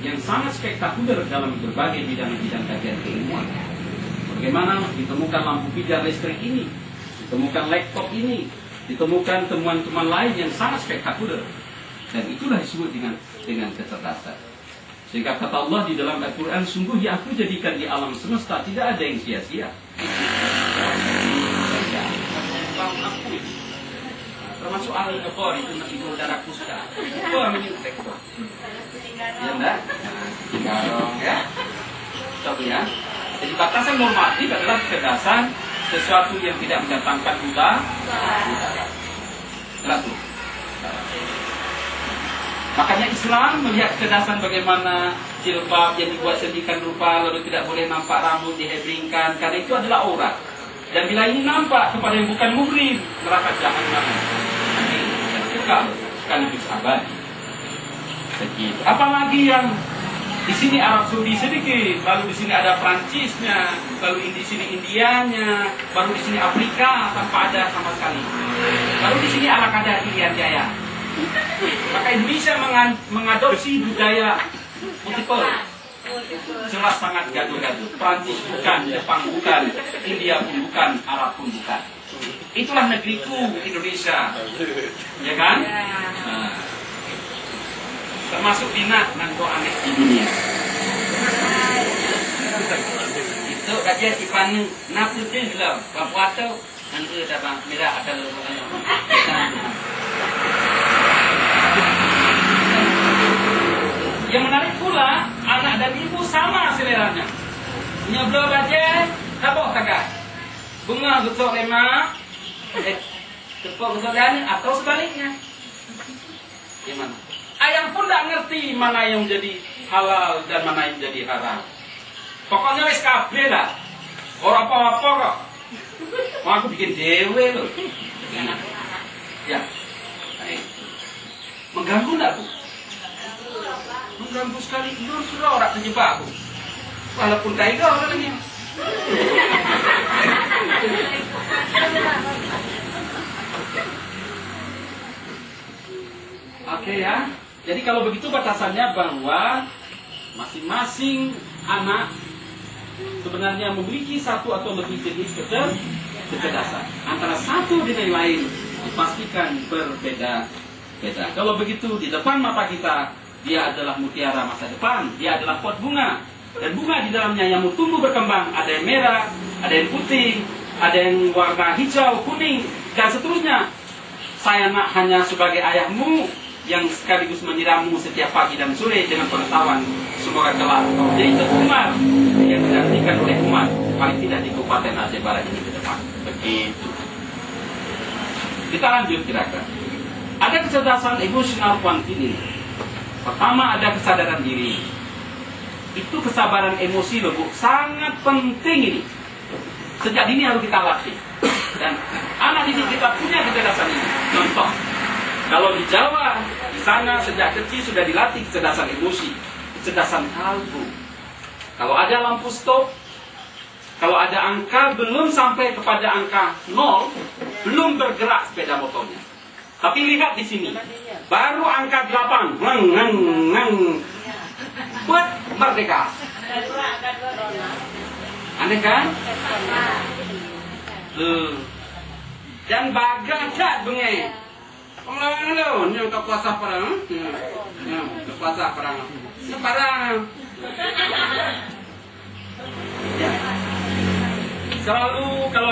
yang sangat spektakuler dalam berbagai bidang-bidang kajian keilmuan. Bagaimana ditemukan lampu pijar listrik ini, ditemukan laptop ini, ditemukan temuan-temuan lain yang sangat spektakuler. Dan itulah disebut dengan kecerdasan. Sehingga kata Allah di dalam Al-Quran, sungguh yang aku jadikan di alam semesta tidak ada yang sia-sia. Termasuk ahli ekor itu nanti darah kusta. Itu namanya sektor. Ya enggak? Sekarang ya. Coba ya. Jadi batasan normatif adalah kecerdasan, sesuatu yang tidak mendatangkan buta. Jelas tuh. Makanya Islam melihat kecerdasan bagaimana jilbab yang dibuat sedemikian rupa lalu tidak boleh nampak rambut dihebringkan, karena itu adalah aurat. Dan bila ini nampak kepada yang bukan muhrim, neraka jahanam dan kekal sekaligus abadi. Begitu. Apalagi yang di sini Arab Saudi sedikit, lalu di sini ada Prancisnya, lalu di sini Indianya, baru di sini Afrika tanpa ada sama sekali. Lalu di sini ala kadar Irian Jaya. Maka Indonesia mengadopsi budaya multiple. Jelas sangat gaduh-gaduh. Prancis bukan, Jepang bukan, India pun bukan, Arab pun bukan. Itulah negeriku Indonesia, ya kan? Nah, termasuk Dina nanggo aneh di dunia. Itu aja Ipanu naputnya juga Papuato nanti ada bang merah ada Yang menarik pula, anak dan ibu sama seleranya. Nyoblor aja, taboh kagak. Bunga gusok lemak, tepuk gusok lemak, atau sebaliknya. Gimana? Ayam pun tak ngerti mana yang jadi halal dan mana yang jadi haram. Pokoknya wis kabeh lah. Ora apa-apa kok. Mau aku bikin dewe loh. Ya. Mengganggu enggak, Bu? Mengganggu sekali, sudah orang terjebak aku. Walaupun kaiga orangnya. Oke ya. Jadi kalau begitu batasannya bahwa masing-masing anak sebenarnya memiliki satu atau lebih jenis kecerdasan. Antara satu dengan lain dipastikan berbeda-beda. Kalau begitu di depan mata kita, dia adalah mutiara masa depan, dia adalah pot bunga. Dan bunga di dalamnya yang mau tumbuh berkembang, ada yang merah, ada yang putih, ada yang warna hijau, kuning, dan seterusnya. Saya nak hanya sebagai ayahmu yang sekaligus menyiramu setiap pagi dan sore dengan pengetahuan, semoga kelak jadi umat yang dinantikan oleh umat, paling tidak di Kabupaten Aceh Barat ini ke depan. Begitu. Kita lanjut kira-kira. Ada kecerdasan emosional kuantitatif. Pertama ada kesadaran diri. Itu kesabaran emosi loh, Bu. Sangat penting ini. Sejak dini harus kita latih. Dan anak didik kita punya kecerdasan ini. Contoh, kalau di Jawa, di sana sejak kecil sudah dilatih kecerdasan emosi, kecerdasan kalbu. Kalau ada lampu stop, kalau ada angka belum sampai kepada angka 0, belum bergerak sepeda motornya. Tapi lihat di sini, baru angka 8, buat merdeka. Aneh kan? Dan bagacat bengeng. Pengelangan lo, yang kekuasa perang, kekuasa perang, separang. Selalu kalau